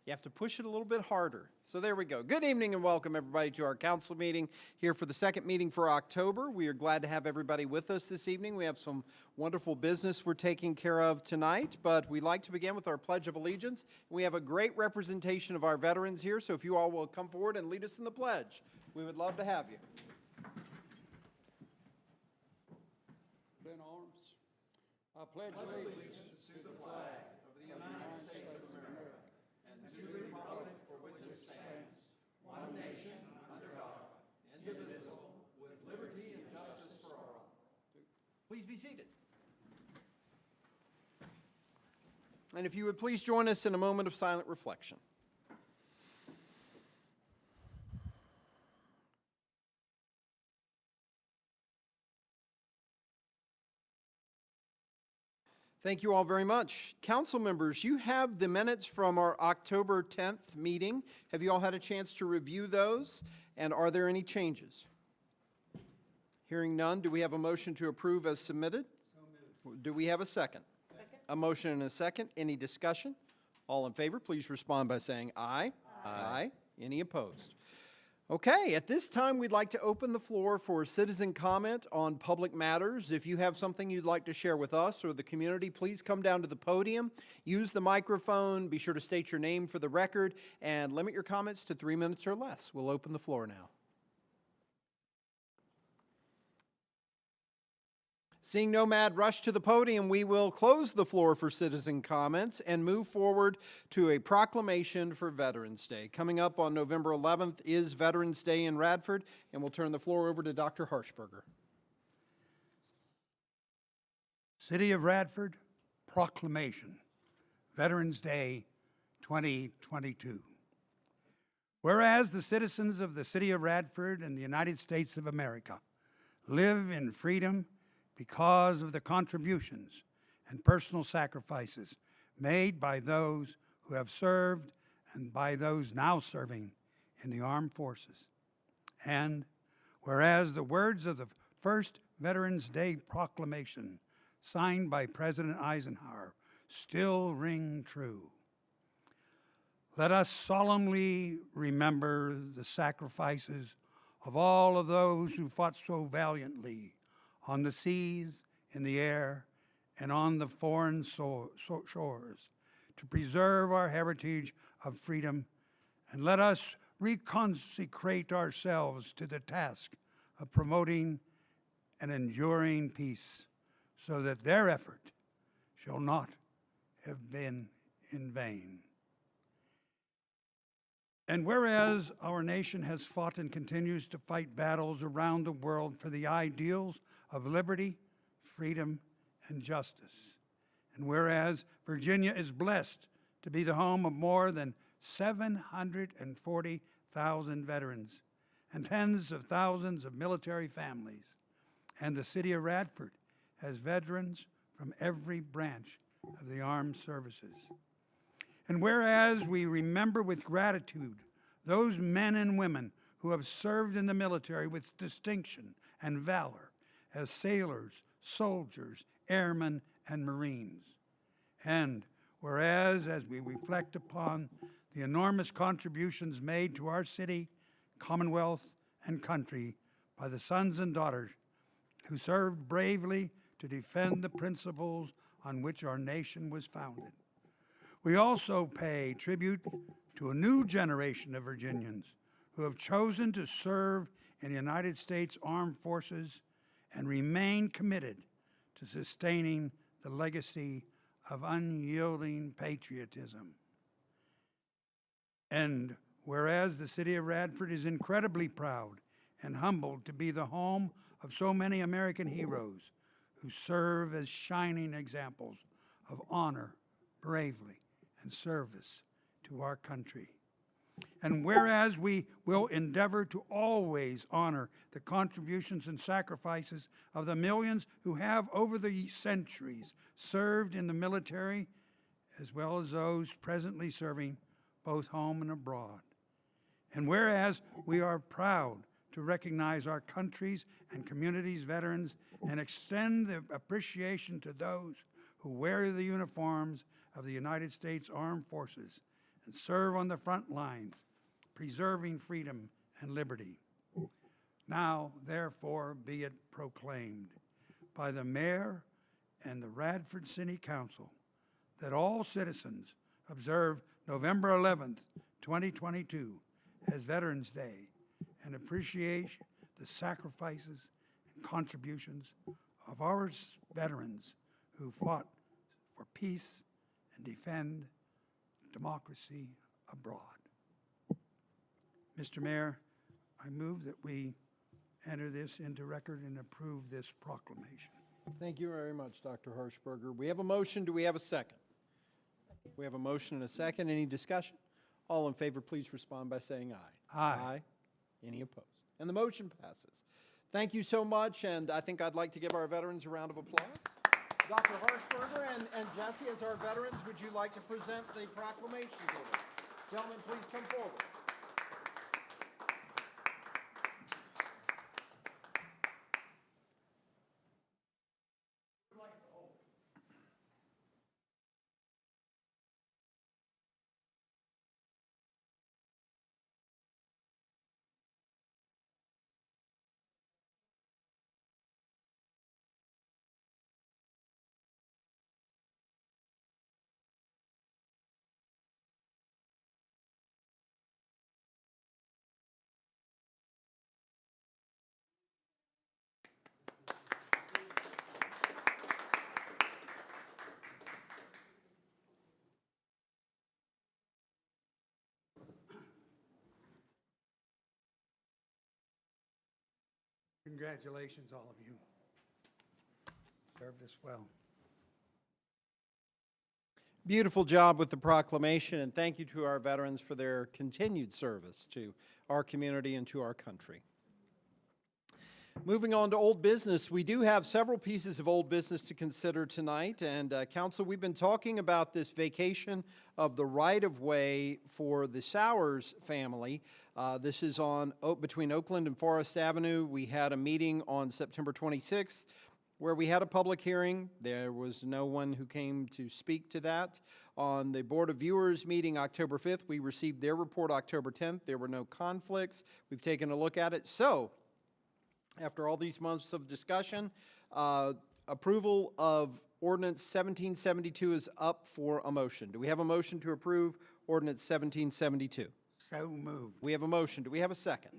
You have to push it a little bit harder. So there we go. Good evening and welcome everybody to our council meeting here for the second meeting for October. We are glad to have everybody with us this evening. We have some wonderful business we're taking care of tonight, but we'd like to begin with our Pledge of Allegiance. We have a great representation of our veterans here, so if you all will come forward and lead us in the pledge, we would love to have you. In arms. I pledge allegiance to the flag of the United States of America and to the republic for which it stands, one nation, under God, indivisible, with liberty and justice for all. Please be seated. And if you would please join us in a moment of silent reflection. Thank you all very much. Council members, you have the minutes from our October 10th meeting. Have you all had a chance to review those? And are there any changes? Hearing none, do we have a motion to approve as submitted? So moved. Do we have a second? Second. A motion and a second. Any discussion? All in favor, please respond by saying aye. Aye. Aye. Any opposed? Okay, at this time, we'd like to open the floor for citizen comment on public matters. If you have something you'd like to share with us or the community, please come down to the podium, use the microphone, be sure to state your name for the record, and limit your comments to 3 minutes or less. We'll open the floor now. Seeing no mad rush to the podium, we will close the floor for citizen comments and move forward to a proclamation for Veterans Day. Coming up on November 11th is Veterans Day in Radford, and we'll turn the floor over to Dr. Harshberger. City of Radford Proclamation, Veterans Day 2022. Whereas the citizens of the City of Radford and the United States of America live in freedom because of the contributions and personal sacrifices made by those who have served and by those now serving in the armed forces. And whereas the words of the first Veterans Day proclamation signed by President Eisenhower still ring true, let us solemnly remember the sacrifices of all of those who fought so valiantly on the seas, in the air, and on the foreign shores to preserve our heritage of freedom, and let us reconsecrate ourselves to the task of promoting an enduring peace so that their effort shall not have been in vain. And whereas our nation has fought and continues to fight battles around the world for the ideals of liberty, freedom, and justice, and whereas Virginia is blessed to be the home of more than 740,000 veterans and tens of thousands of military families, and the City of Radford has veterans from every branch of the armed services. And whereas we remember with gratitude those men and women who have served in the military with distinction and valor as sailors, soldiers, airmen, and Marines. And whereas as we reflect upon the enormous contributions made to our city, commonwealth, and country by the sons and daughters who served bravely to defend the principles on which our nation was founded, we also pay tribute to a new generation of Virginians who have chosen to serve in the United States Armed Forces and remain committed to sustaining the legacy of unyielding patriotism. And whereas the City of Radford is incredibly proud and humbled to be the home of so many American heroes who serve as shining examples of honor, bravery, and service to our country. And whereas we will endeavor to always honor the contributions and sacrifices of the millions who have over the centuries served in the military, as well as those presently serving both home and abroad. And whereas we are proud to recognize our country's and community's veterans and extend the appreciation to those who wear the uniforms of the United States Armed Forces and serve on the front lines, preserving freedom and liberty. Now, therefore, be it proclaimed by the mayor and the Radford City Council that all citizens observe November 11th, 2022 as Veterans Day and appreciate the sacrifices and contributions of our veterans who fought for peace and defend democracy abroad. Mr. Mayor, I move that we enter this into record and approve this proclamation. Thank you very much, Dr. Harshberger. We have a motion. Do we have a second? We have a motion and a second. Any discussion? All in favor, please respond by saying aye. Aye. Any opposed? And the motion passes. Thank you so much, and I think I'd like to give our veterans a round of applause. Dr. Harshberger and Jesse, as our veterans, would you like to present the proclamation to them? Gentlemen, please come forward. Congratulations, all of you. Served us well. Beautiful job with the proclamation, and thank you to our veterans for their continued service to our community and to our country. Moving on to old business, we do have several pieces of old business to consider tonight. And Council, we've been talking about this vacation of the right-of-way for the Sowers family. This is on between Oakland and Forest Avenue. We had a meeting on September 26th where we had a public hearing. There was no one who came to speak to that. On the Board of Viewers meeting October 5th, we received their report October 10th. There were no conflicts. We've taken a look at it. So, after all these months of discussion, approval of Ordinance 1772 is up for a motion. Do we have a motion to approve Ordinance 1772? So moved. We have a motion. Do we have a second?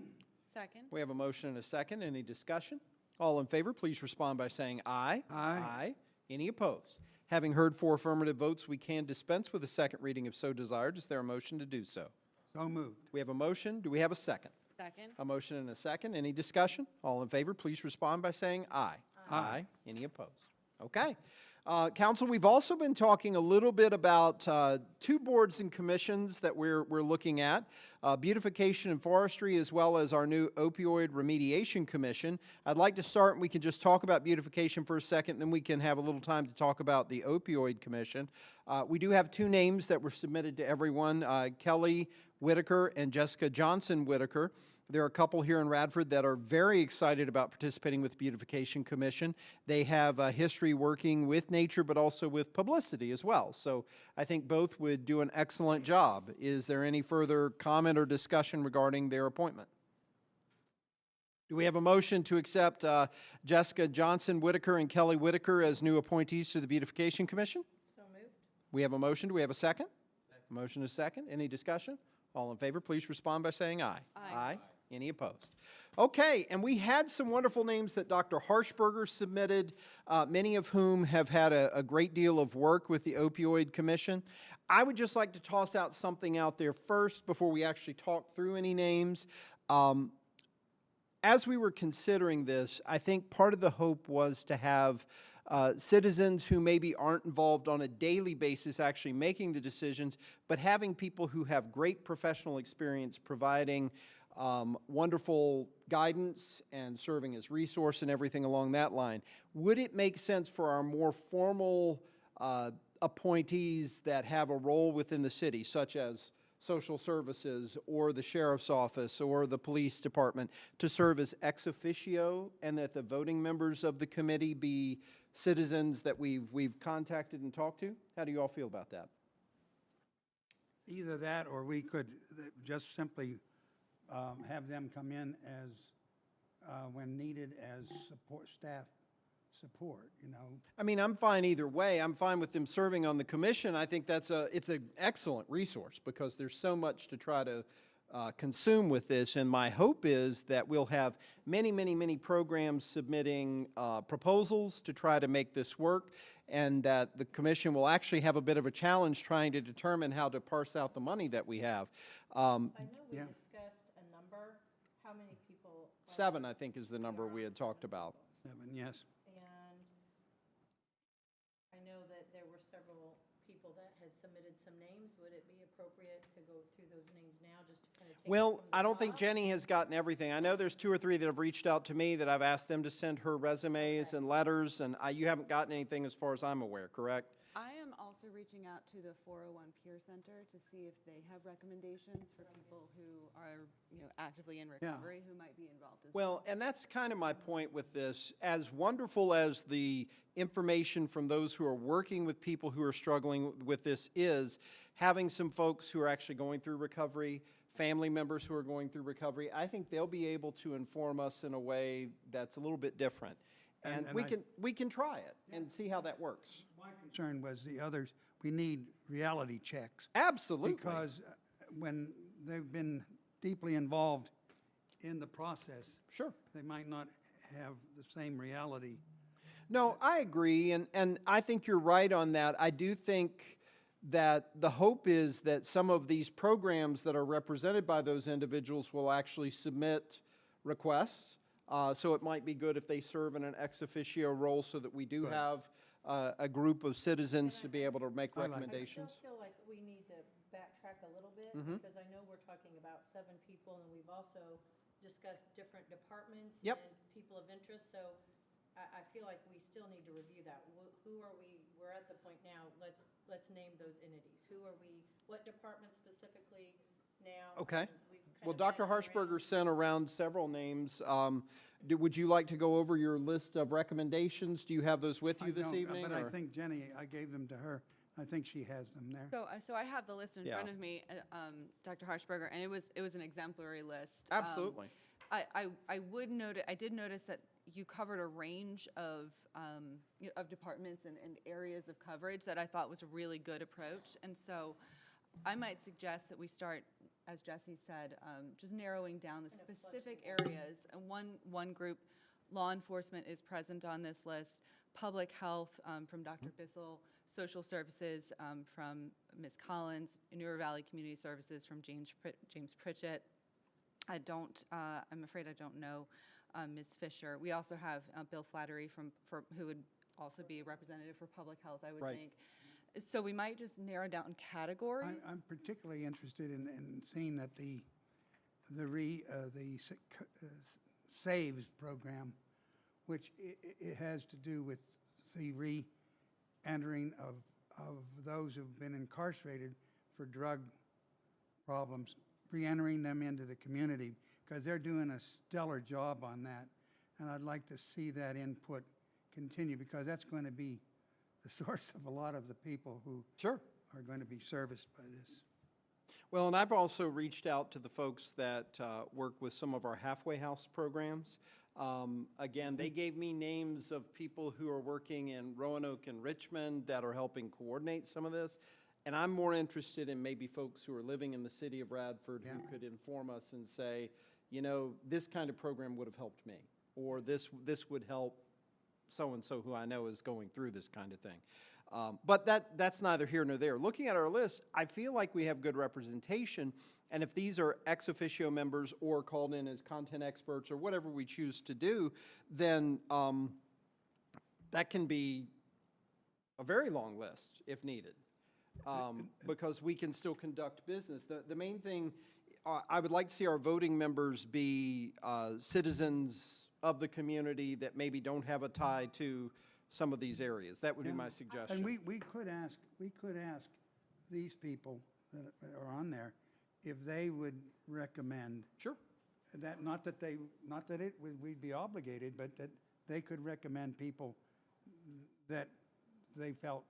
Second. We have a motion and a second. Any discussion? All in favor, please respond by saying aye. Aye. Aye. Any opposed? Having heard 4 affirmative votes, we can dispense with a second reading if so desired. Is there a motion to do so? So moved. We have a motion. Do we have a second? Second. A motion and a second. Any discussion? All in favor, please respond by saying aye. Aye. Any opposed? Okay. Council, we've also been talking a little bit about 2 boards and commissions that we're looking at, Beautification and Forestry, as well as our new Opioid Remediation Commission. I'd like to start, and we can just talk about beautification for a second, then we can have a little time to talk about the Opioid Commission. We do have 2 names that were submitted to everyone, Kelly Whitaker and Jessica Johnson Whitaker. There are a couple here in Radford that are very excited about participating with the Beautification Commission. They have a history working with nature, but also with publicity as well. So I think both would do an excellent job. Is there any further comment or discussion regarding their appointment? Do we have a motion to accept Jessica Johnson Whitaker and Kelly Whitaker as new appointees to the Beautification Commission? So moved. We have a motion. Do we have a second? Motion is second. Any discussion? All in favor, please respond by saying aye. Aye. Any opposed? Okay, and we had some wonderful names that Dr. Harshberger submitted, many of whom have had a great deal of work with the Opioid Commission. I would just like to toss out something out there first before we actually talk through any names. As we were considering this, I think part of the hope was to have citizens who maybe aren't involved on a daily basis actually making the decisions, but having people who have great professional experience providing wonderful guidance and serving as resource and everything along that line. Would it make sense for our more formal appointees that have a role within the city, such as social services or the sheriff's office or the police department, to serve as ex officio, and that the voting members of the committee be citizens that we've contacted and talked to? How do you all feel about that? Either that, or we could just simply have them come in as, when needed, as support, staff support, you know. I mean, I'm fine either way. I'm fine with them serving on the commission. I think it's an excellent resource because there's so much to try to consume with this. And my hope is that we'll have many, many, many programs submitting proposals to try to make this work, and that the commission will actually have a bit of a challenge trying to determine how to parse out the money that we have. I know we Yeah. discussed a number, how many people? 7, I think, is the number we had talked about. 7, yes. And I know that there were several people that had submitted some names. Would it be appropriate to go through those names now, just to kind of take it Well, from the I don't think top? Jenny has gotten everything. I know there's 2 or 3 that have reached out to me that I've asked them to send her resumes and letters, and you haven't gotten anything as far as I'm aware, correct? I am also reaching out to the 401 Peer Center to see if they have recommendations for people who are, actively in recovery who might be involved as well. Well, and that's kind of my point with this. As wonderful as the information from those who are working with people who are struggling with this is, having some folks who are actually going through recovery, family members who are going through recovery, I think they'll be able to inform us in a way that's a little bit different. And And we can try it and see how that works. My concern was the others, we need reality checks. Absolutely. Because when they've been deeply involved in the process, Sure. they might not have the same reality. No, I agree, and I think you're right on that. I do think that the hope is that some of these programs that are represented by those individuals will actually submit requests. So it might be good if they serve in an ex officio role so that we do Right. have a group of citizens to be able to make I like that. recommendations. I still feel like we need to backtrack a little bit, Mm-hmm. because I know we're talking about 7 people, and we've also discussed different departments. Yep. And people of interest, so I feel like we still need to review that. Who are we, we're at the point now, let's name those entities. Who are we, what department specifically now? Okay. And we've kind Well, of Dr. bounced around. Harshberger sent around several names. Would you like to go over your list of recommendations? Do you have those with you I this don't, evening? But I or- think Jenny, I gave them to her. I think she has them there. So I have the list in front Yeah. of me, Dr. Harshberger, and it was an exemplary list. Absolutely. I would note, I did notice that you covered a range of departments and areas of coverage that I thought was a really good approach. And so I might suggest that we start, as Jesse said, just narrowing down the specific areas. And one group, law enforcement is present on this list, public health from Dr. Bissell, social services from Ms. Collins, Newer Valley Community Services from James Pritchett. I'm afraid I don't know Ms. Fisher. We also have Bill Flattery who would also be a representative for public health, I would Right. think. So we might just narrow down categories. I'm particularly interested in seeing that the SAVES program, which it has to do with the re-entering of those who've been incarcerated for drug problems, re-entering them into the community, because they're doing a stellar job on that. And I'd like to see that input continue, because that's going to be the source of a lot of the people who Sure. are going to be serviced by this. Well, and I've also reached out to the folks that work with some of our halfway house programs. Again, they gave me names of people who are working in Roanoke and Richmond that are helping coordinate some of this. And I'm more interested in maybe folks who are living in the city of Radford who could inform us and say, this kind of program would have helped me, or this would help so-and-so who I know is going through this kind of thing. But that's neither here nor there. Looking at our list, I feel like we have good representation, and if these are ex officio members or called in as content experts or whatever we choose to do, then that can be a very long list if needed, because we can still conduct business. The main thing, I would like to see our voting members be citizens of the community that maybe don't have a tie to some of these areas. That would be my suggestion. And we could ask these people that are on there if they would recommend Sure. that, not that we'd be obligated, but that they could recommend people that they felt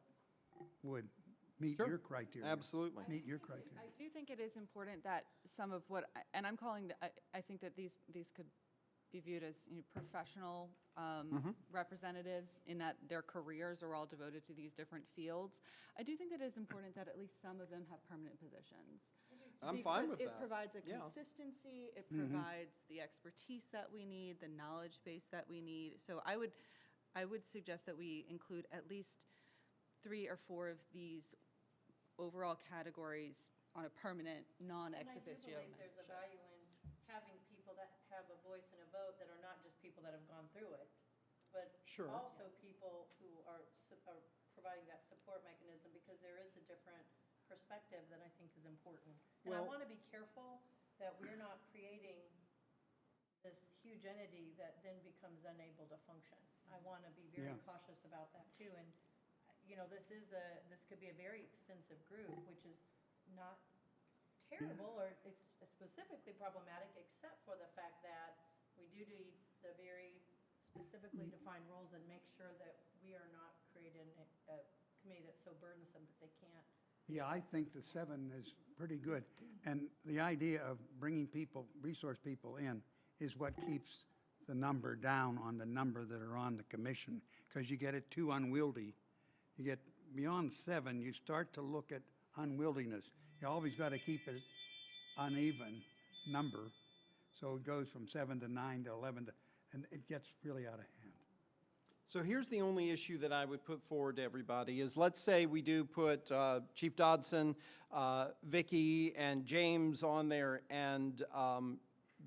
would meet Sure. your criteria. Absolutely. Meet your criteria. I do think it is important that some of what, and I'm calling, I think that these could be viewed as, professional representatives in that their careers are all devoted to these different fields. I do think that it is important that at least some of them have permanent positions. I'm fine with Because that. it provides a Yeah. consistency, it provides the expertise that we need, the knowledge base that we need. So I would suggest that we include at least 3 or 4 of these overall categories on a permanent, non-ex officio And I do believe there's a membership. value in having people that have a voice and a vote that are not just people that have gone through it, but Sure. also people who are providing that support mechanism, because there is a different perspective that I think is important. And I Well- want to be careful that we're not creating this huge entity that then becomes unable to function. I want to be very Yeah. cautious about that too. And, this could be a very extensive group, which is not terrible or specifically problematic, except for the fact that we do need the very specifically defined roles and make sure that we are not creating a committee that's so burdensome that they can't. Yeah, I think the 7 is pretty good. And the idea of bringing people, resource people in, is what keeps the number down on the number that are on the commission, because you get it too unwieldy. You get beyond 7, you start to look at unwieldiness. You always got to keep it uneven number, so it goes from 7 to 9 to 11, and it gets really out of hand. So here's the only issue that I would put forward to everybody is, let's say we do put Chief Dodson, Vicky, and James on there, and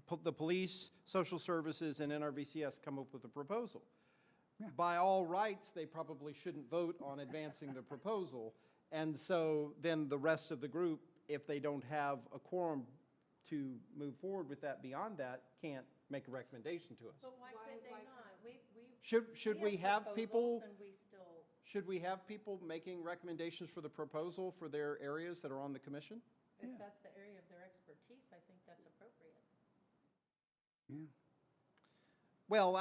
put the police, social services, and NRVCS come up with a proposal. By all rights, they probably shouldn't vote on advancing the proposal. And so then the rest of the group, if they don't have a quorum to move forward with that beyond that, can't make a recommendation to us. But why could they not? Should we have people, proposals and we still, should we have people making recommendations for the proposal for their areas that are on the commission? if that's the area of their expertise, I think that's appropriate. Yeah. Well,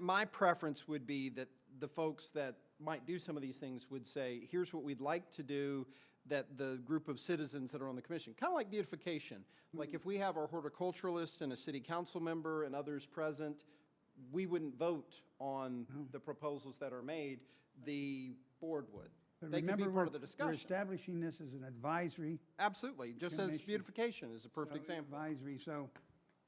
my preference would be that the folks that might do some of these things would say, here's what we'd like to do, that the group of citizens that are on the commission, kind of like beautification. Like if we have our horticulturalist and a city council member and others present, we wouldn't vote on the proposals that are made, the board would. But They could be remember, part of the we're discussion. establishing this as an advisory. Absolutely, just as Commission. beautification is a perfect example. Advisory, so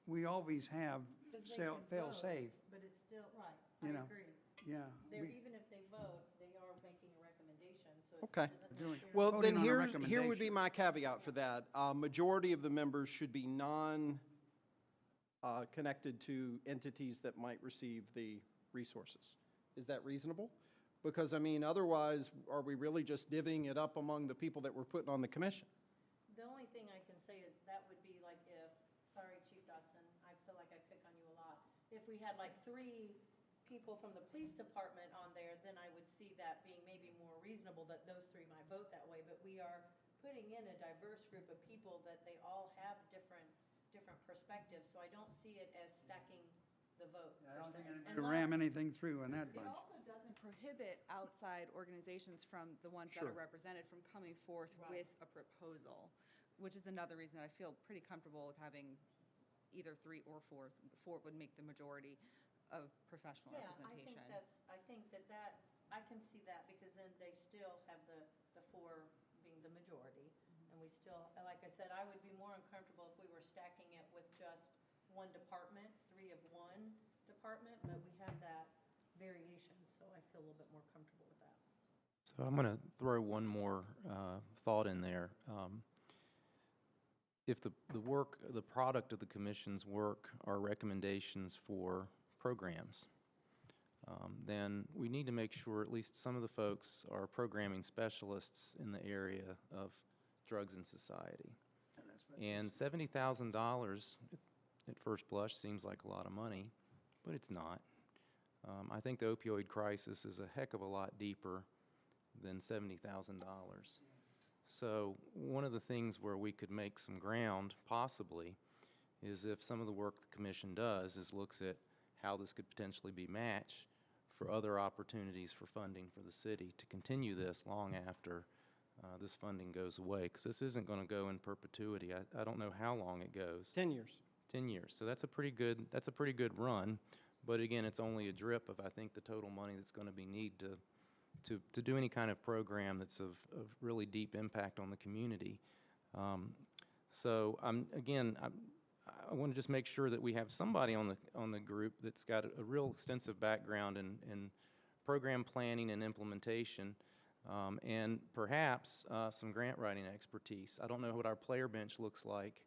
we always have But they can fail vote, safe, But it's still, right, You I know, agree. yeah. They're, we- even if they vote, they are making a recommendation, so it Okay. doesn't Doing- necessarily. Well, Voting then on a here would be recommendation. my caveat for that. Majority of the members should be non-connected to entities that might receive the resources. Is that reasonable? Because, otherwise, are we really just divvying it up among the people that we're putting on the commission? The only thing I can say is that would be like if, sorry, Chief Dotson, I feel like I pick on you a lot. If we had like 3 people from the police department on there, then I would see that being maybe more reasonable that those 3 might vote that way. But we are putting in a diverse group of people that they all have different perspectives. So I don't see it as stacking the vote, I don't per think se. anybody will ram anything through in that It bunch. also doesn't prohibit outside organizations from the ones that Sure. are represented from coming forth Right. with a proposal, which is another reason I feel pretty comfortable with having either 3 or 4. 4 would make the majority of professional Yeah, representation. I think that, I can see that, because then they still have the 4 being the majority. And we still, like I said, I would be more uncomfortable if we were stacking it with just one department, 3 of one department, but we have that variation, so I feel a little bit more comfortable with that. So I'm going to throw one more thought in there. If the product of the commission's work are recommendations for programs, then we need to make sure at least some of the folks are programming specialists in the area of drugs in society. And $70,000 at first blush seems like a lot of money, but it's not. I think the opioid crisis is a heck of a lot deeper than $70,000. So one of the things where we could make some ground, possibly, is if some of the work the commission does is looks at how this could potentially be matched for other opportunities for funding for the city to continue this long after this funding goes away, because this isn't going to go in perpetuity. I don't know how long it goes. 10 years. 10 years. So that's a pretty good run. But again, it's only a drip of, I think, the total money that's going to be needed to do any kind of program that's of really deep impact on the community. So I want to just make sure that we have somebody on the group that's got a real extensive background in program planning and implementation, and perhaps some grant writing expertise. I don't know what our player bench looks like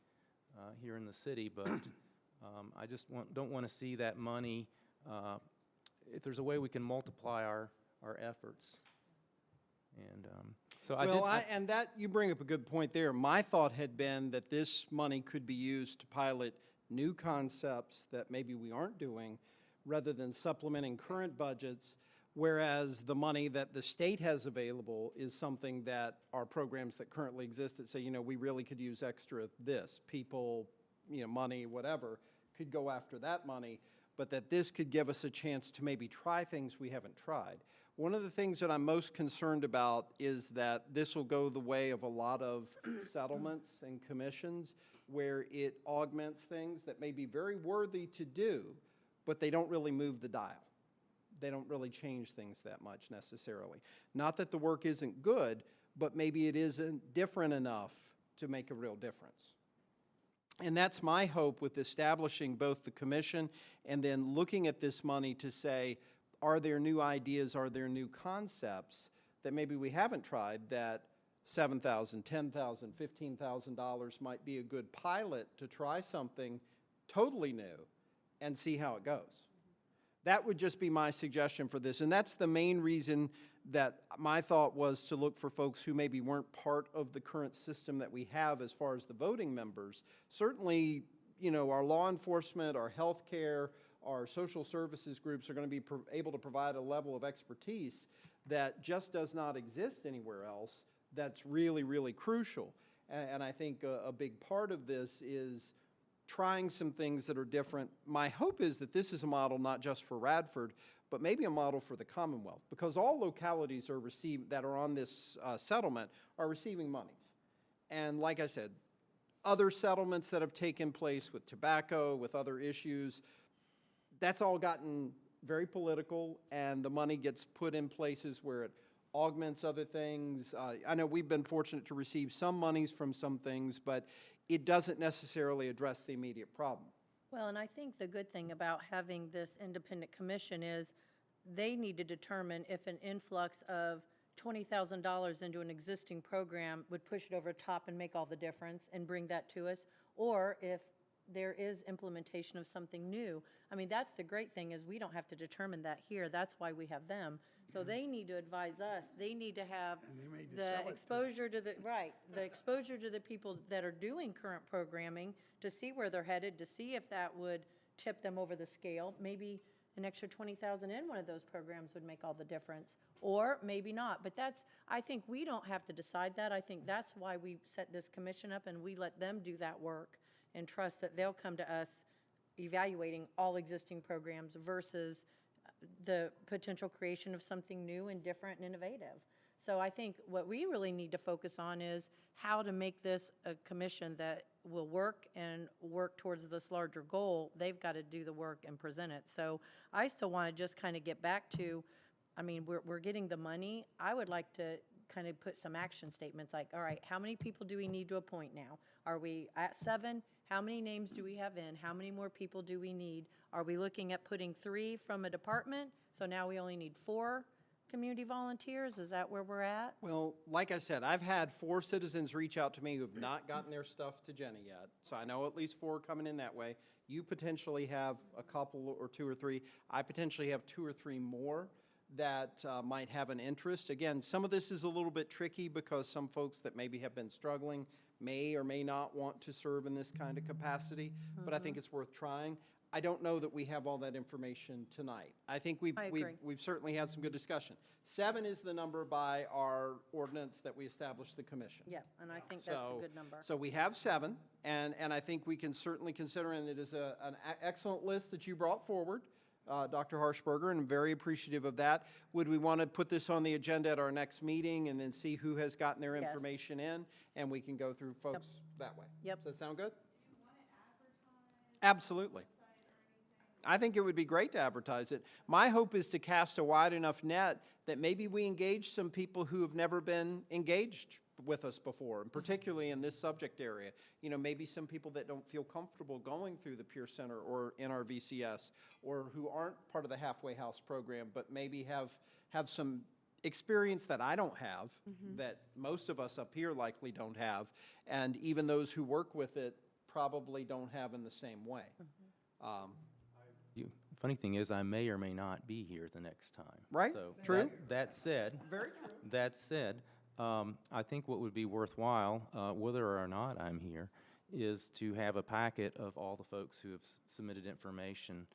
here in the city, but I just don't want to see that money. If there's a way we can multiply our efforts, and so And that, you bring up a good point there. My thought had been that this money could be used to pilot new concepts that maybe we aren't doing, rather than supplementing current budgets, whereas the money that the state has available is something that our programs that currently exist that say, you know, we really could use extra this, people, you know, money, whatever, could go after that money, but that this could give us a chance to maybe try things we haven't tried. One of the things that I'm most concerned about is that this will go the way of a lot of settlements and commissions where it augments things that may be very worthy to do, but they don't really move the dial. They don't really change things that much necessarily. Not that the work isn't good, but maybe it isn't different enough to make a real difference. And that's my hope with establishing both the commission and then looking at this money to say, are there new ideas, are there new concepts that maybe we haven't tried that $7,000, $10,000, $15,000 might be a good pilot to try something totally new and see how it goes. That would just be my suggestion for this. And that's the main reason that my thought was to look for folks who maybe weren't part of the current system that we have as far as the voting members. Certainly, you know, our law enforcement, our healthcare, our social services groups are going to be able to provide a level of expertise that just does not exist anywhere else. That's really, really crucial. And I think a big part of this is trying some things that are different. My hope is that this is a model not just for Radford, but maybe a model for the Commonwealth, because all localities that are on this settlement are receiving monies. And like I said, other settlements that have taken place with tobacco, with other issues, that's all gotten very political, and the money gets put in places where it augments other things. I know we've been fortunate to receive some monies from some things, but it doesn't necessarily address the immediate problem. Well, and I think the good thing about having this independent commission is they need to determine if an influx of $20,000 into an existing program would push it over top and make all the difference and bring that to us, or if there is implementation of something new. I mean, that's the great thing, is we don't have to determine that here. That's why we have them. So they need to advise us. They need to have the exposure to the, right, the exposure to the people that are doing current programming to see where they're headed, to see if that would tip them over the scale. Maybe an extra $20,000 in one of those programs would make all the difference, or maybe not. But that's, I think we don't have to decide that. I think that's why we set this commission up, and we let them do that work and trust that they'll come to us evaluating all existing programs versus the potential creation of something new and different and innovative. So I think what we really need to focus on is how to make this a commission that will work and work towards this larger goal. They've got to do the work and present it. So I still want to just kind of get back to, I mean, we're getting the money. I would like to kind of put some action statements like, all right, how many people do we need to appoint now? Are we at 7? How many names do we have in? How many more people do we need? Are we looking at putting 3 from a department? So now we only need 4 community volunteers? Is that where we're at? Well, like I said, I've had 4 citizens reach out to me who have not gotten their stuff to Jenny yet. So I know at least 4 coming in that way. You potentially have a couple or 2 or 3. I potentially have 2 or 3 more that might have an interest. Again, some of this is a little bit tricky because some folks that maybe have been struggling may or may not want to serve in this kind of capacity, but I think it's worth trying. I don't know that we have all that information tonight. I think we've certainly had some good discussion. 7 is the number by our ordinance that we established the commission. Yeah, and I think that's a good number. So we have 7, and I think we can certainly consider, and it is an excellent list that you brought forward. Dr. Harshberger, and I'm very appreciative of that. Would we want to put this on the agenda at our next meeting and then see who has gotten their Yes. information in? And we can go through folks that way? Yep. Does that sound good? Absolutely. I think it would be great to advertise it. My hope is to cast a wide enough net that maybe we engage some people who have never been engaged with us before, and particularly in this subject area. You know, maybe some people that don't feel comfortable going through the Peer Center or NRVCS, or who aren't part of the Halfway House program, but maybe have some experience that I don't have, that most of us up here likely don't have, and even those who work with it probably don't have in the same way. Funny thing is, I may or may not be here the next time. Right. So True. That said, Very true. that said, I think what would be worthwhile, whether or not I'm here, is to have a packet of all the folks who have submitted information,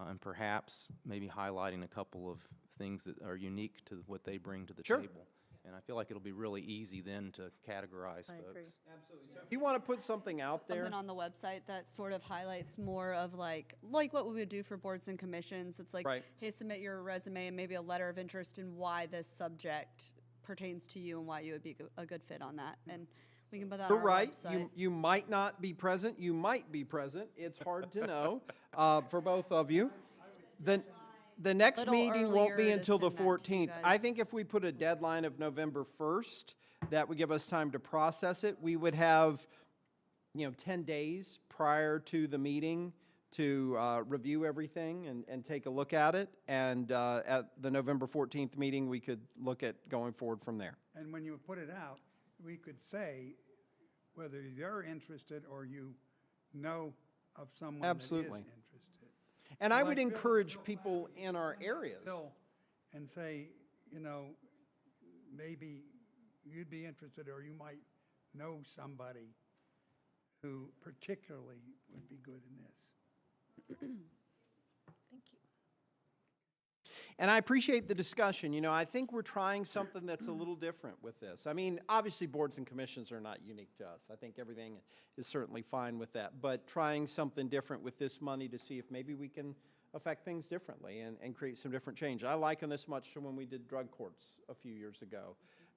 and perhaps maybe highlighting a couple of things that are unique to what they bring to the Sure. table. And I feel like it'll be really easy then to categorize I folks. agree. Absolutely. So if you want to put something out there, Something on the website that sort of highlights more of like what we would do for boards and commissions. It's like, Right. hey, submit your resume and maybe a letter of interest in why this subject pertains to you and why you would be a good fit on that. And we can put that you're on our right, website. you might not be present, you might be present. It's hard to know for both of you. The next Little meeting won't be earlier to until the send that to you 14th. I guys. think if we put a deadline of November 1st, that would give us time to process it. We would have, 10 days prior to the meeting to review everything and take a look at it. And at the November 14th meeting, we could look at going forward from there. And when you put it out, we could say whether you're interested or you know of someone that is Absolutely. interested. And I would Like Bill- encourage Bill people might in our areas. Bill, and say, maybe you'd be interested, or you might know somebody who particularly would be good in this. Thank you. And I appreciate the discussion. I think we're trying something that's a little different with this. I mean, obviously, boards and commissions are not unique to us. I think everything is certainly fine with that. But trying something different with this money to see if maybe we can affect things differently and create some different change. I liken this much to when we did drug courts a few years ago,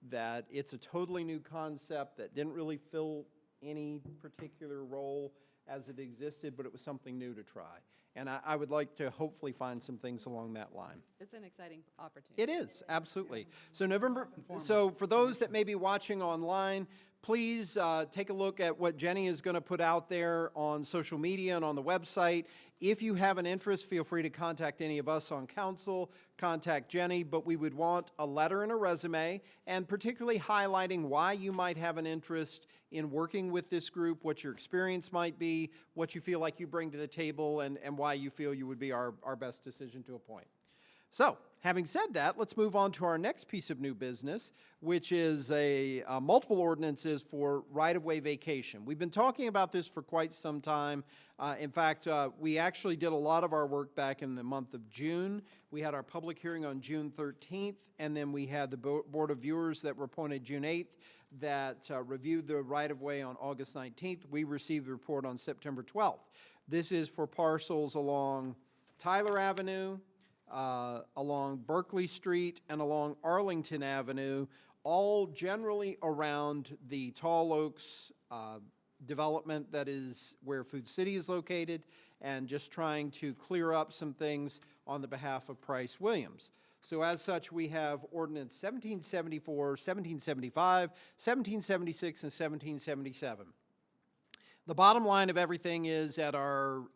that it's a totally new concept that didn't really fill any particular role as it existed, but it was something new to try. And I would like to hopefully find some things along that line. It's an exciting opportunity. It is, absolutely. So for those that may be watching online, please take a look at what Jenny is going to put out there on social media and on the website. If you have an interest, feel free to contact any of us on council, contact Jenny, but we would want a letter and a resume, and particularly highlighting why you might have an interest in working with this group, what your experience might be, what you feel like you bring to the table, and why you feel you would be our best decision to appoint. So, having said that, let's move on to our next piece of new business, which is multiple ordinances for right-of-way vacation. We've been talking about this for quite some time. In fact, we actually did a lot of our work back in the month of June. We had our public hearing on June 13th, and then we had the Board of Viewers that were appointed June 8th that reviewed the right-of-way on August 19th. We received the report on September 12th. This is for parcels along Tyler Avenue, along Berkeley Street, and along Arlington Avenue, all generally around the Tall Oaks development that is where Food City is located, and just trying to clear up some things on the behalf of Price Williams. So as such, we have ordinance 1774, 1775, 1776, and 1777. The bottom line of everything is at our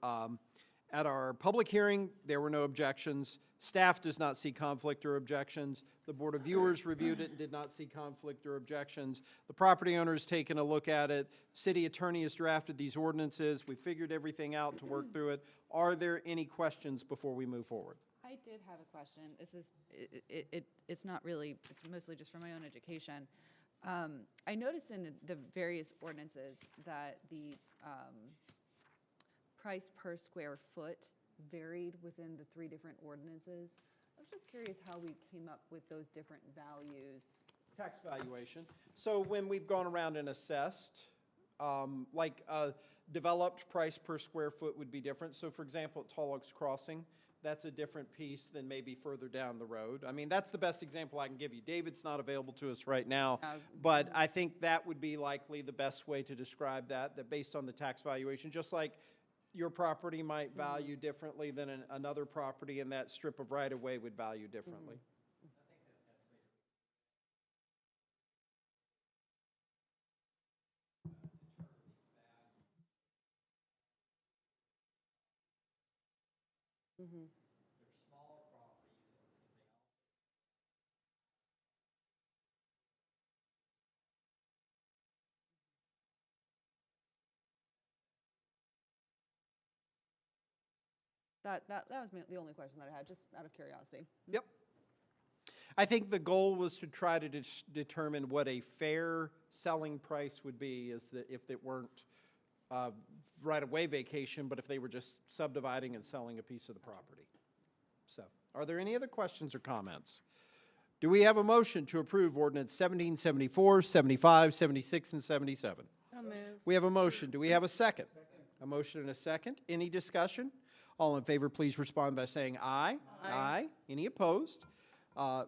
public hearing, there were no objections. Staff does not see conflict or objections. The Board of Viewers reviewed it and did not see conflict or objections. The property owner has taken a look at it. City attorney has drafted these ordinances. We figured everything out to work through it. Are there any questions before we move forward? I did have a question. This is, it's not really, it's mostly just for my own education. I noticed in the various ordinances that the price per square foot varied within the 3 different ordinances. I was just curious how we came up with those different values. Tax valuation. So when we've gone around and assessed, like a developed price per square foot would be different. So for example, at Tall Oaks Crossing, that's a different piece than maybe further down the road. I mean, that's the best example I can give you. David's not available to us right now, but I think that would be likely the best way to describe that based on the tax valuation, just like your property might value differently than another property, and that strip of right-of-way would value differently. That was the only question that I had, just out of curiosity. Yep. I think the goal was to try to determine what a fair selling price would be if it weren't right-of-way vacation, but if they were just subdividing and selling a piece of the property. So, are there any other questions or comments? Do we have a motion to approve ordinance 1774, 75, 76, and 77? So moved. We have a motion. Do we have a second? A motion and a second. Any discussion? All in favor, please respond by saying aye. Aye. Any opposed?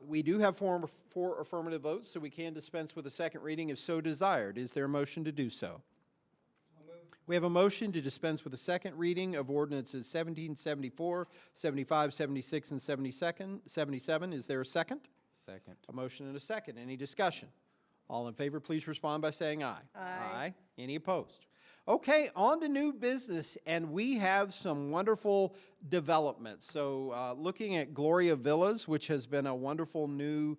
We do have four affirmative votes, so we can dispense with a second reading if so desired. Is there a motion to do so? We have a motion to dispense with the second reading of ordinances 1774, 75, 76, and 77. Is there a second? Second. A motion and a second. Any discussion? All in favor, please respond by saying aye. Aye. Any opposed? Okay, on to new business, and we have some wonderful developments. So looking at Gloria Villas, which has been a wonderful new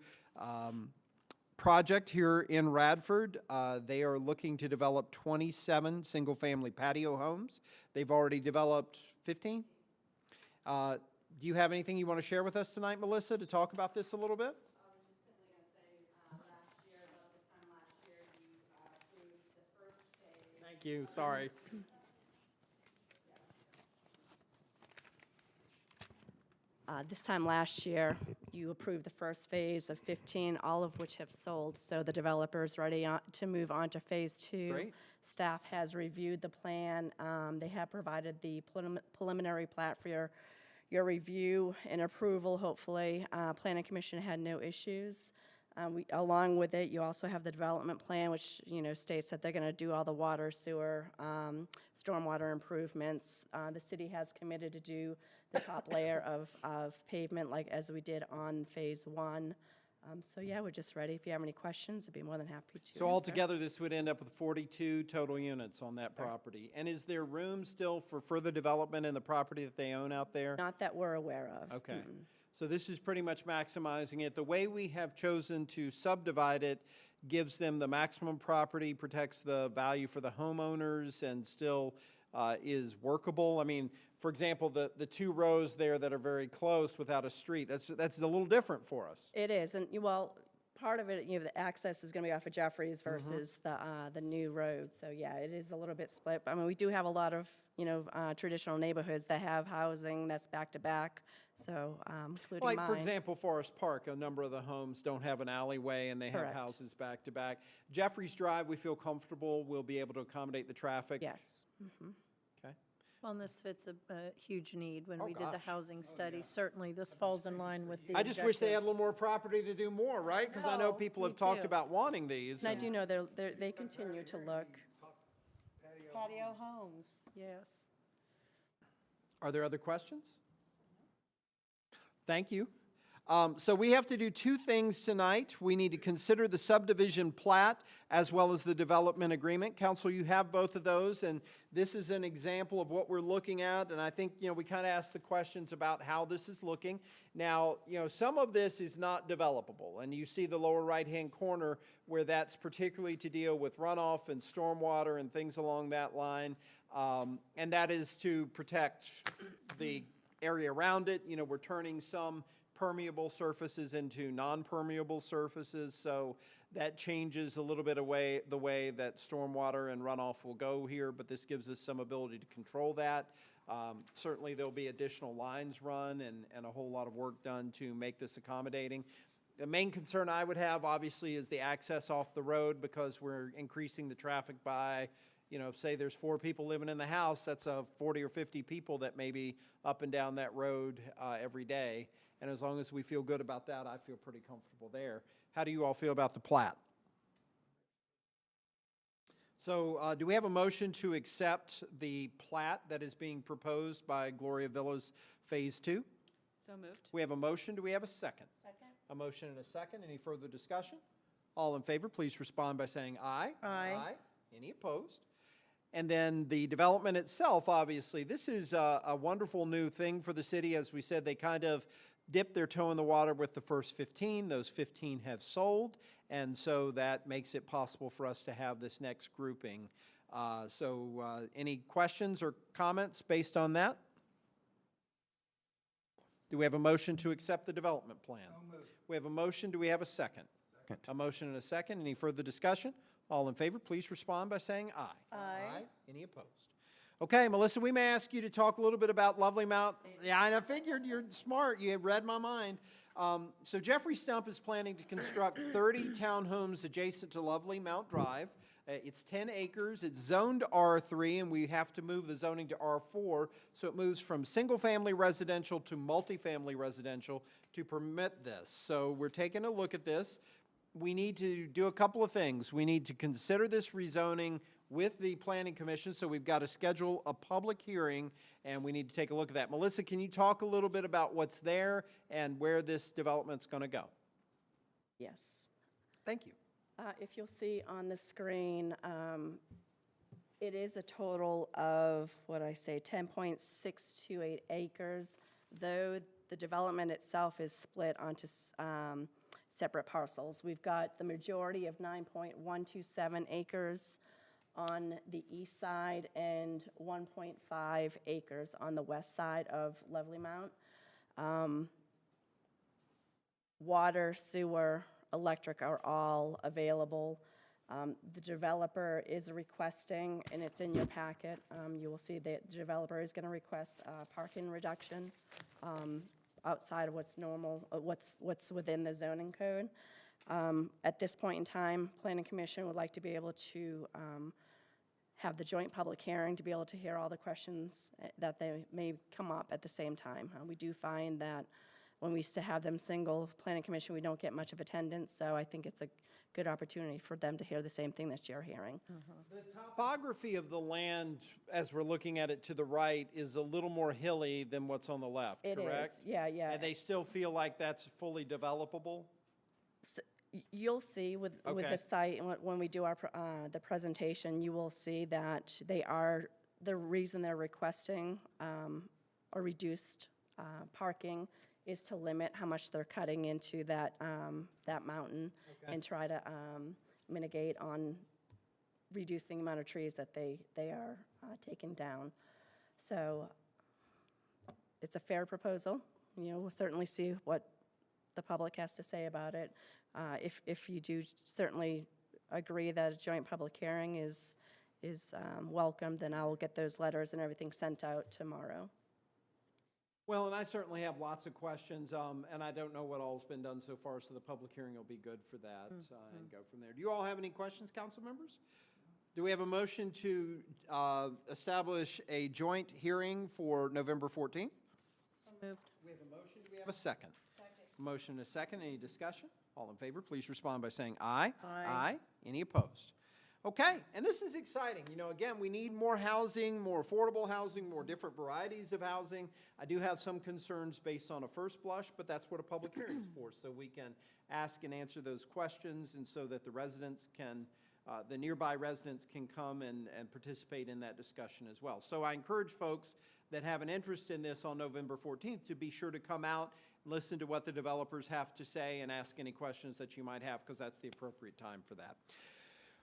project here in Radford. They are looking to develop 27 single-family patio homes. They've already developed 15. Do you have anything you want to share with us tonight, Melissa, to talk about this a little bit? I was just simply going to say, last year, about this time last year, you approved the first phase. Thank you, sorry. This time last year, you approved the first phase of 15, all of which have sold. So the developer's ready to move on to phase 2. Great. Staff has reviewed the plan. They have provided the preliminary plat for your review and approval, hopefully. Planning Commission had no issues. Along with it, you also have the development plan, which, states that they're going to do all the water, sewer, stormwater improvements. The city has committed to do the top layer of pavement, like as we did on phase 1. So yeah, we're just ready. If you have any questions, I'd be more than happy to. So answer. altogether, this would end up with 42 total units on that property. And is there room still for further development in the property that they own out there? Not that we're aware of. Okay. So this is pretty much maximizing it. The way we have chosen to subdivide it gives them the maximum property, protects the value for the homeowners, and still is workable. I mean, for example, the two rows there that are very close without a street, that's a little different for us. It is, and part of it, the access is going to be off of Jeffries versus the new road. So yeah, it is a little bit split. I mean, we do have a lot of traditional neighborhoods that have housing that's back to back. So including Like, mine. for example, Forest Park, a number of the homes don't have an alleyway and they have Correct. houses back to back. Jeffries Drive, we feel comfortable, we'll be able to accommodate the traffic. Yes. Okay. Well, and this fits a huge need. When Oh, we did the gosh. housing study, certainly this falls in line with the I just wish they had a little objectives. more property to do more, right? Because I know No, people me have talked too. about wanting these. And I do know they continue to look. Patio homes, yes. Are there other questions? Thank you. So we have to do two things tonight. We need to consider the subdivision plat as well as the development agreement. Council, you have both of those, and this is an example of what we're looking at. And I think, we kind of asked the questions about how this is looking. Now, some of this is not developable, and you see the lower right-hand corner where that's particularly to deal with runoff and stormwater and things along that line. And that is to protect the area around it. We're turning some permeable surfaces into non-permeable surfaces, so that changes a little bit the way that stormwater and runoff will go here, but this gives us some ability to control that. Certainly there'll be additional lines run and a whole lot of work done to make this accommodating. The main concern I would have, obviously, is the access off the road, because we're increasing the traffic by say there's 4 people living in the house, that's 40 or 50 people that may be up and down that road every day. And as long as we feel good about that, I feel pretty comfortable there. How do you all feel about the plat? So do we have a motion to accept the plat that is being proposed by Gloria Villas Phase 2? So moved. We have a motion. Do we have a second? Second? A motion and a second. Any further discussion? All in favor, please respond by saying aye. Aye. Any opposed? And then the development itself, obviously, this is a wonderful new thing for the city. As we said, they kind of dipped their toe in the water with the first 15. Those 15 have sold, and so that makes it possible for us to have this next grouping. Any questions or comments based on that? Do we have a motion to accept the development plan? We have a motion. Do we have a second? Second. A motion and a second. Any further discussion? All in favor, please respond by saying aye. Aye. Any opposed? Okay, Melissa, we may ask you to talk a little bit about Lovely Mount. Yeah, I figured you're smart. You read my mind. So Jeffrey Stump is planning to construct 30 townhomes adjacent to Lovely Mount Drive. It's 10 acres. It's zoned R3, and we have to move the zoning to R4, so it moves from single-family residential to multifamily residential to permit this. So we're taking a look at this. We need to do a couple of things. We need to consider this rezoning with the Planning Commission, so we've got to schedule a public hearing, and we need to take a look at that. Melissa, can you talk a little bit about what's there and where this development's going to go? Yes. Thank you. If you'll see on the screen, it is a total of, 10.628 acres, though the development itself is split onto separate parcels. We've got the majority of 9.127 acres on the east side and 1.5 acres on the west side of Lovely Mount. Water, sewer, electric are all available. The developer is requesting, and it's in your packet, you will see that the developer is going to request a parking reduction outside of what's normal, what's within the zoning code. At this point in time, Planning Commission would like to be able to have the joint public hearing to be able to hear all the questions that they may come up at the same time. We do find that when we used to have them single, Planning Commission, we don't get much of attendance, so I think it's a good opportunity for them to hear the same thing that you're hearing. The topography of the land, as we're looking at it to the right, is a little more hilly than what's on the left, It correct? is, yeah. And they still feel like that's fully developable? You'll see with Okay. the site, and when we do our, the presentation, you will see that they are, the reason they're requesting a reduced parking is to limit how much they're cutting into that, that mountain and try to mitigate on reducing the amount of trees that they are taking down. So it's a fair proposal. We'll certainly see what the public has to say about it. If you do certainly agree that a joint public hearing is welcome, then I will get those letters and everything sent out tomorrow. Well, and I certainly have lots of questions, and I don't know what all's been done so far, so the public hearing will be good for that and go from there. Do you all have any questions, council members? Do we have a motion to establish a joint hearing for November 14th? So moved. We have a motion. Do we have a second? Second. Motion and a second. Any discussion? All in favor, please respond by saying aye. Aye. Any opposed? Okay, and this is exciting. Again, we need more housing, more affordable housing, more different varieties of housing. I do have some concerns based on a first blush, but that's what a public hearing is for, so we can ask and answer those questions and so that the residents can, the nearby residents can come and participate in that discussion as well. So I encourage folks that have an interest in this on November 14th to be sure to come out, listen to what the developers have to say, and ask any questions that you might have, because that's the appropriate time for that.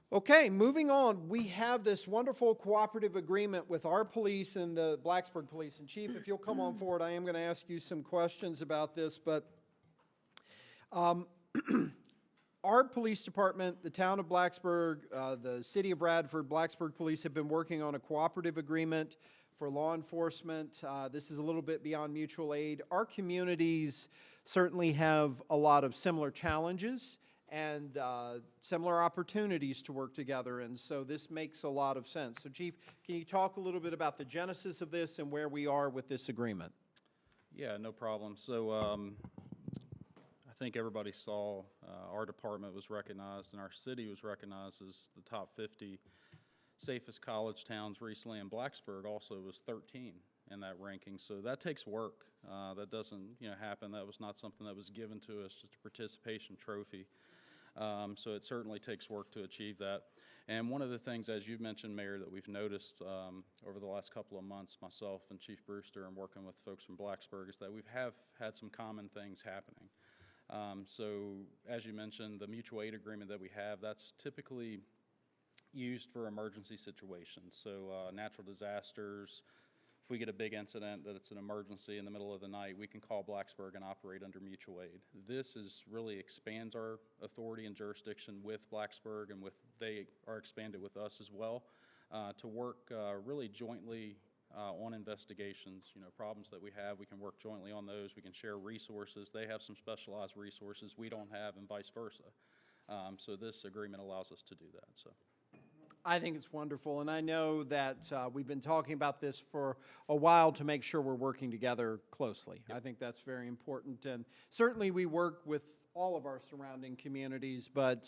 Okay, moving on, we have this wonderful cooperative agreement with our police and the Blacksburg Police. And Chief, if you'll come on forward, I am going to ask you some questions about this, but our police department, the town of Blacksburg, the city of Radford, Blacksburg Police have been working on a cooperative agreement for law enforcement. This is a little bit beyond mutual aid. Our communities certainly have a lot of similar challenges, and similar opportunities to work together, and so this makes a lot of sense. So Chief, can you talk a little bit about the genesis of this and where we are with this agreement? Yeah, no problem. So I think everybody saw our department was recognized and our city was recognized as the top 50 safest college towns recently, and Blacksburg also was 13 in that ranking. So that takes work. That doesn't happen. That was not something that was given to us, just a participation trophy. So it certainly takes work to achieve that. And one of the things, as you mentioned, Mayor, that we've noticed over the last couple of months, myself and Chief Brewster and working with folks from Blacksburg, is that we have had some common things happening. So as you mentioned, the mutual aid agreement that we have, that's typically used for emergency situations. So natural disasters, if we get a big incident that it's an emergency in the middle of the night, we can call Blacksburg and operate under mutual aid. This really expands our authority and jurisdiction with Blacksburg, and they are expanded with us as well to work really jointly on investigations. Problems that we have, we can work jointly on those. We can share resources. They have some specialized resources we don't have, and vice versa. So this agreement allows us to do that. So. I think it's wonderful, and I know that we've been talking about this for a while to make sure we're working together closely. I think that's very important, and certainly we work with all of our surrounding communities, but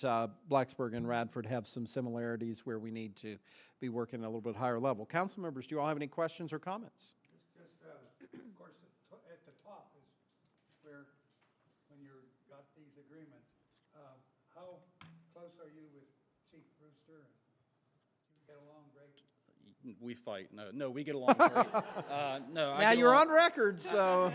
Blacksburg and Radford have some similarities where we need to be working at a little bit higher level. Council members, do you all have any questions or comments? Of course, at the top is where, when you've got these agreements, how close are you with Chief Brewster? Do you get along great? We fight. No, we get along great. No, I Now, get you're along- on record, so.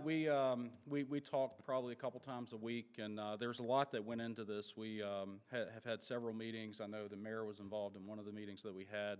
We talk probably a couple times a week, and there's a lot that went into this. We have had several meetings. I know the mayor was involved in one of the meetings that we had,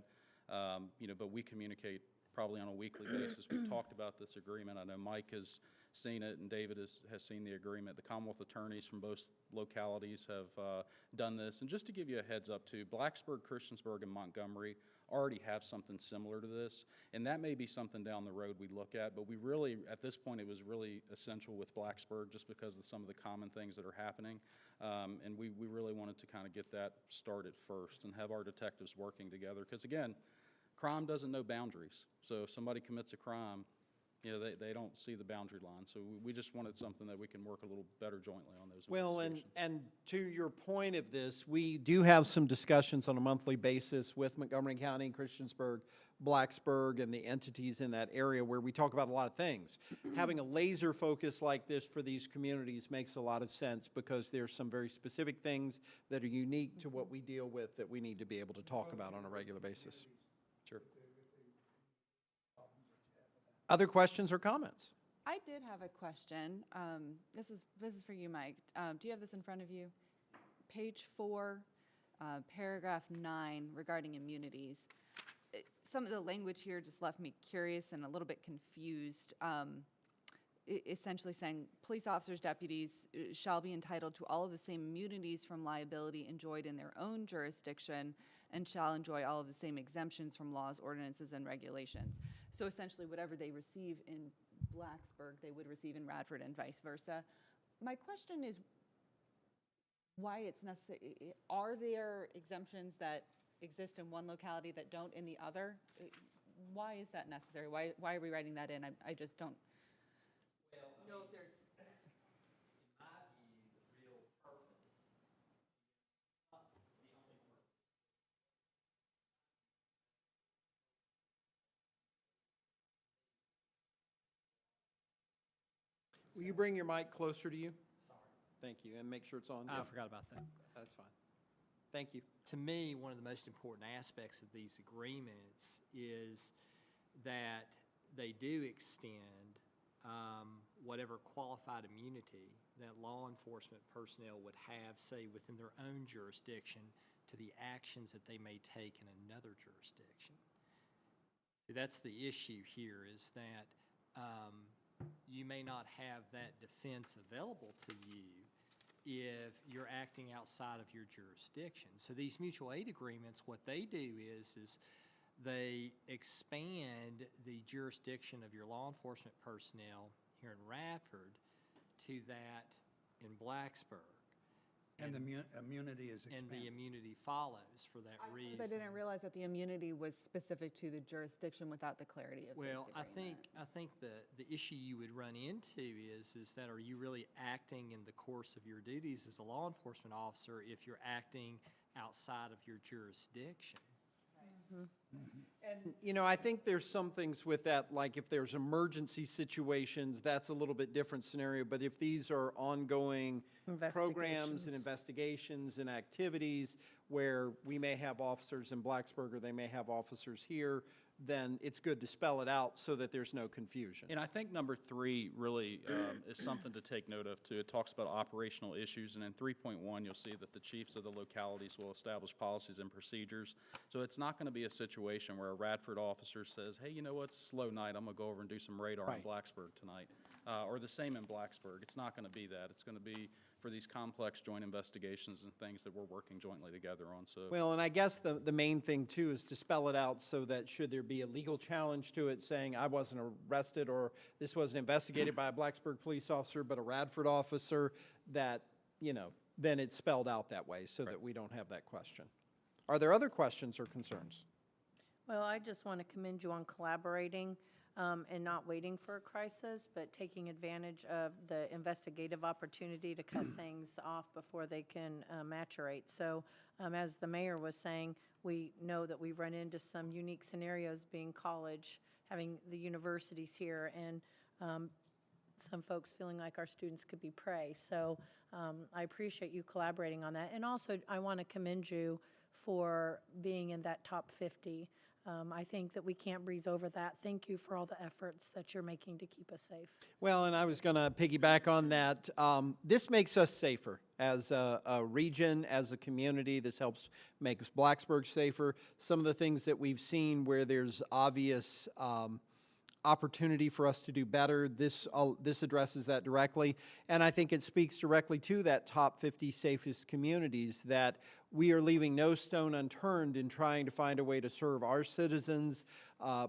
but we communicate probably on a weekly basis. We've talked about this agreement. I know Mike has seen it, and David has seen the agreement. The Commonwealth attorneys from both localities have done this. And just to give you a heads up too, Blacksburg, Christiansburg, and Montgomery already have something similar to this, and that may be something down the road we look at, but we really, at this point, it was really essential with Blacksburg just because of some of the common things that are happening, and we really wanted to kind of get that started first and have our detectives working together, because again, crime doesn't know boundaries. So if somebody commits a crime, they don't see the boundary line. So we just wanted something that we can work a little better jointly on those Well, investigations. and to your point of this, we do have some discussions on a monthly basis with Montgomery County, Christiansburg, Blacksburg, and the entities in that area where we talk about a lot of things. Having a laser focus like this for these communities makes a lot of sense because there's some very specific things that are unique to what we deal with that we need to be able to talk about on a regular basis. Sure. Other questions or comments? I did have a question. This is for you, Mike. Do you have this in front of you? Page 4, paragraph 9, regarding immunities. Some of the language here just left me curious and a little bit confused. Essentially saying police officers, deputies shall be entitled to all of the same immunities from liability enjoyed in their own jurisdiction and shall enjoy all of the same exemptions from laws, ordinances, and regulations. So essentially, whatever they receive in Blacksburg, they would receive in Radford and vice versa. My question is why it's necessary. Are there exemptions that exist in one locality that don't in the other? Why is that necessary? Why are we writing that in? I just don't know if there's... Will you bring your mic closer to you? Sorry. Thank you, and make sure it's on. I Yeah, forgot about that. that's fine. Thank you. To me, one of the most important aspects of these agreements is that they do extend whatever qualified immunity that law enforcement personnel would have, say, within their own jurisdiction to the actions that they may take in another jurisdiction. See, that's the issue here, is that you may not have that defense available to you if you're acting outside of your jurisdiction. So these mutual aid agreements, what they do is they expand the jurisdiction of your law enforcement personnel here in Radford to that in Blacksburg. And the immunity is and expanded. the immunity follows for that reason. Because I didn't realize that the immunity was specific to the jurisdiction without the clarity of this Well, agreement. I think the issue you would run into is that are you really acting in the course of your duties as a law enforcement officer if you're acting outside of your jurisdiction? And, you know, I think there's some things with that, like if there's emergency situations, that's a little bit different scenario. But if these are ongoing programs and investigations and activities where we may have officers in Blacksburg or they may have officers here, then it's good to spell it out so that there's no confusion. And I think number 3 really is something to take note of, too. It talks about operational issues, and in 3.1, you'll see that the chiefs of the localities will establish policies and procedures. So it's not going to be a situation where a Radford officer says, hey, you know what, it's a slow night, I'm going to go over and do some radar in Blacksburg tonight. Or the same in Blacksburg. It's not going to be that. It's going to be for these complex joint investigations and things that we're working jointly together on, so. Well, and I guess the main thing too is to spell it out so that should there be a legal challenge to it saying I wasn't arrested or this wasn't investigated by a Blacksburg police officer but a Radford officer, that, you know, then it's spelled out that way so that we don't have that question. Are there other questions or concerns? Well, I just want to commend you on collaborating and not waiting for a crisis, but taking advantage of the investigative opportunity to cut things off before they can maturate. So as the mayor was saying, we know that we've run into some unique scenarios being college, having the universities here, and some folks feeling like our students could be prey. So I appreciate you collaborating on that. And also, I want to commend you for being in that top 50. I think that we can't breeze over that. Thank you for all the efforts that you're making to keep us safe. Well, and I was going to piggyback on that. This makes us safer as a region, as a community. This helps make us Blacksburg safer. Some of the things that we've seen where there's obvious opportunity for us to do better, this addresses that directly. And I think it speaks directly to that top 50 safest communities, that we are leaving no stone unturned in trying to find a way to serve our citizens,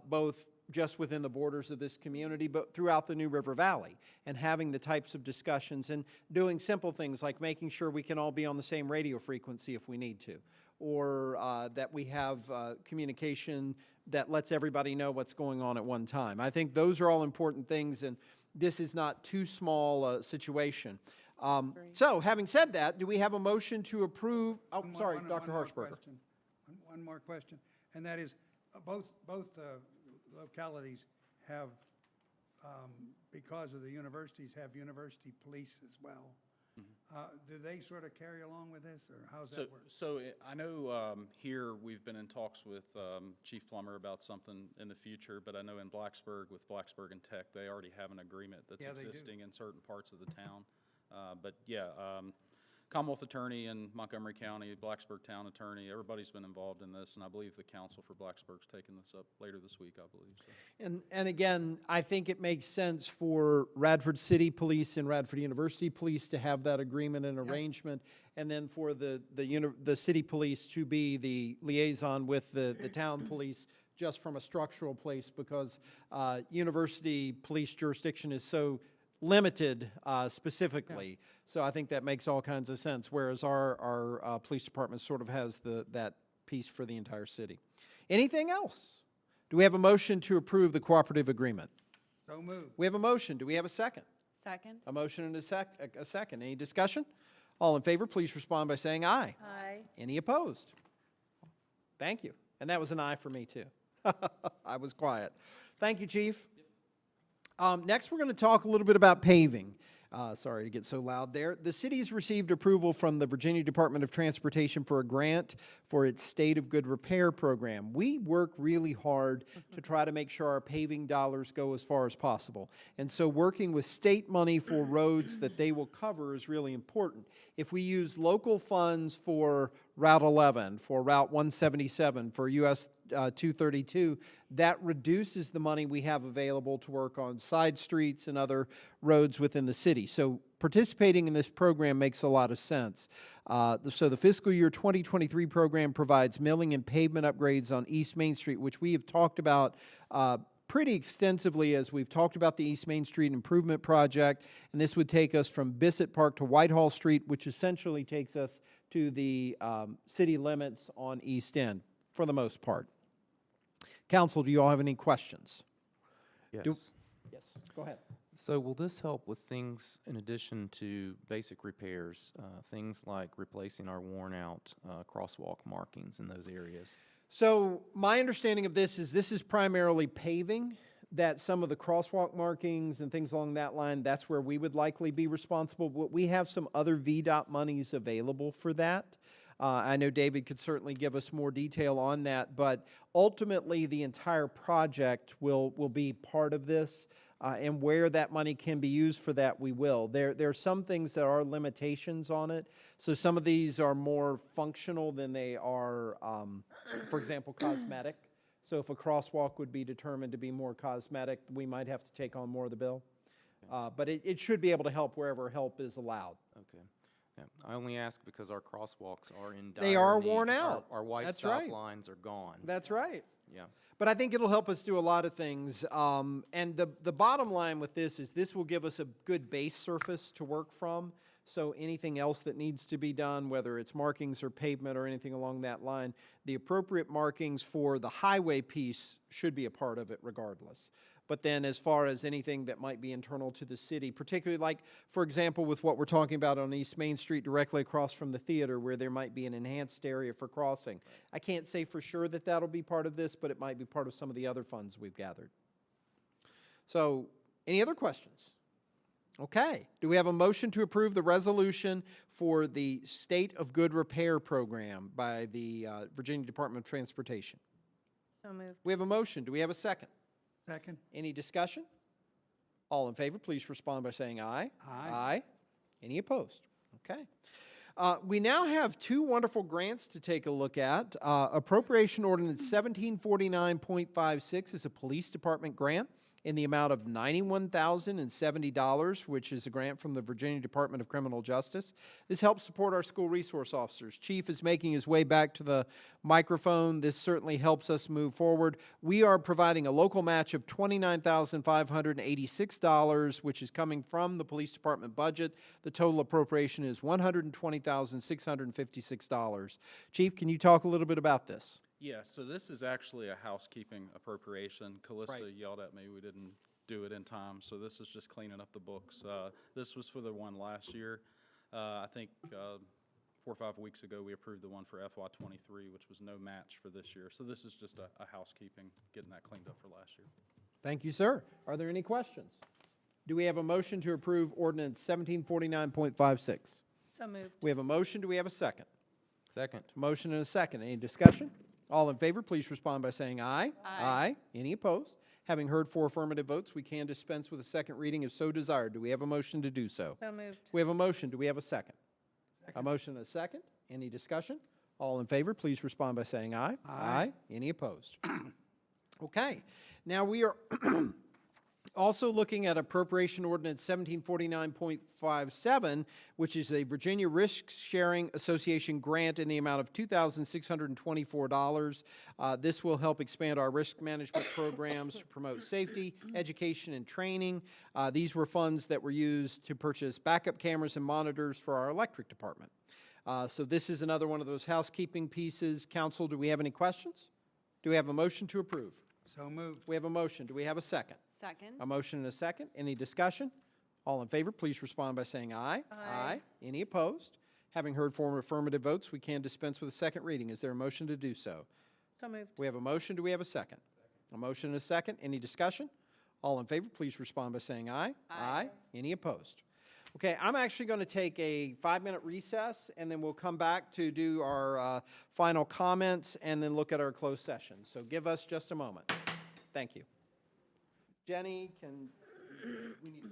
both just within the borders of this community, but throughout the New River Valley, and having the types of discussions and doing simple things like making sure we can all be on the same radio frequency if we need to, or that we have communication that lets everybody know what's going on at one time. I think those are all important things, and this is not too small a situation. So, having said that, do we have a motion to approve? Oh, sorry, Dr. Harshberger. One more question, and that is, both localities have, because of the universities, have university police as well. Do they sort of carry along with this, or how's that work? So I know here we've been in talks with Chief Plummer about something in the future, but I know in Blacksburg, with Blacksburg and Tech, they already have an agreement that's Yeah, they do. existing in certain parts of the town. But yeah, Commonwealth Attorney in Montgomery County, Blacksburg Town Attorney, everybody's been involved in this, and I believe the council for Blacksburg's taking this up later this week, I believe. So. And again, I think it makes sense for Radford City Police and Radford University Police to have that agreement and arrangement, and then for the city police to be the liaison with the town police, just from a structural place, because university police jurisdiction is so limited specifically. So I think that makes all kinds of sense, whereas our police department sort of has that piece for the entire city. Anything else? Do we have a motion to approve the cooperative agreement? So moved. We have a motion. Do we have a second? Second? A motion and a second. Any discussion? All in favor, please respond by saying aye. Aye. Any opposed? Thank you. And that was an aye for me, too. I was quiet. Thank you, Chief. Next, we're going to talk a little bit about paving. Sorry to get so loud there. The city's received approval from the Virginia Department of Transportation for a grant for its State of Good Repair program. We work really hard to try to make sure our paving dollars go as far as possible. And so working with state money for roads that they will cover is really important. If we use local funds for Route 11, for Route 177, for US 232, that reduces the money we have available to work on side streets and other roads within the city. So participating in this program makes a lot of sense. So the fiscal year 2023 program provides milling and pavement upgrades on East Main Street, which we have talked about pretty extensively as we've talked about the East Main Street Improvement Project, and this would take us from Bissett Park to Whitehall Street, which essentially takes us to the city limits on East End, for the most part. Council, do you all have any questions? Yes. Yes, go ahead. So will this help with things in addition to basic repairs, things like replacing our worn-out crosswalk markings in those areas? So my understanding of this is primarily paving, that some of the crosswalk markings and things along that line, that's where we would likely be responsible. But we have some other VDOT monies available for that. I know David could certainly give us more detail on that, but ultimately the entire project will be part of this. And where that money can be used for that, we will. There are some things that are limitations on it. So some of these are more functional than they are, for example, cosmetic. So if a crosswalk would be determined to be more cosmetic, we might have to take on more of the bill. But it should be able to help wherever help is allowed. Okay. Yeah. I only ask because our crosswalks are in They dire are need. worn out. Our white That's stop right. lines are gone. That's right. Yeah. But I think it'll help us do a lot of things. And the bottom line with this is this will give us a good base surface to work from. So anything else that needs to be done, whether it's markings or pavement or anything along that line, the appropriate markings for the highway piece should be a part of it regardless. But then as far as anything that might be internal to the city, particularly like, for example, with what we're talking about on East Main Street directly across from the theater where there might be an enhanced area for crossing. I can't say for sure that that'll be part of this, but it might be part of some of the other funds we've gathered. So, any other questions? Okay. Do we have a motion to approve the resolution for the State of Good Repair Program by the Virginia Department of Transportation? So moved. We have a motion. Do we have a second? Second? Any discussion? All in favor, please respond by saying aye. Aye. Aye. Any opposed? Okay. We now have two wonderful grants to take a look at. Appropriation Ordinance 1749.56 is a police department grant in the amount of $91,070, which is a grant from the Virginia Department of Criminal Justice. This helps support our school resource officers. Chief is making his way back to the microphone. This certainly helps us move forward. We are providing a local match of $29,586, which is coming from the police department budget. The total appropriation is $120,656. Chief, can you talk a little bit about this? Yeah, so this is actually a housekeeping appropriation. Callista Right. yelled at me we didn't do it in time, so this is just cleaning up the books. This was for the one last year. I think 4 or 5 weeks ago, we approved the one for FY23, which was no match for this year. So this is just a housekeeping, getting that cleaned up for last year. Thank you, sir. Are there any questions? Do we have a motion to approve ordinance 1749.56? So moved. We have a motion. Do we have a second? Second. Motion and a second. Any discussion? All in favor, please respond by saying aye. Aye. Any opposed? Having heard 4 affirmative votes, we can dispense with a second reading if so desired. Do we have a motion to do so? So moved. We have a motion. Do we have a second? A motion and a second. Any discussion? All in favor, please respond by saying aye. Aye. Any opposed? Okay. Now we are also looking at Appropriation Ordinance 1749.57, which is a Virginia Risk Sharing Association grant in the amount of $2,624. This will help expand our risk management programs to promote safety, education, and training. These were funds that were used to purchase backup cameras and monitors for our electric department. So this is another one of those housekeeping pieces. Council, do we have any questions? Do we have a motion to approve? So moved. We have a motion. Do we have a second? Second. A motion and a second. Any discussion? All in favor, please respond by saying aye. Aye. Any opposed? Having heard 4 affirmative votes, we can dispense with a second reading. Is there a motion to do so? So moved. We have a motion. Do we have a second? A motion and a second. Any discussion? All in favor, please respond by saying aye. Aye. Any opposed? Okay, I'm actually going to take a 5-minute recess, and then we'll come back to do our final comments and then look at our closed session. So give us just a moment. Thank you. Jenny, we need to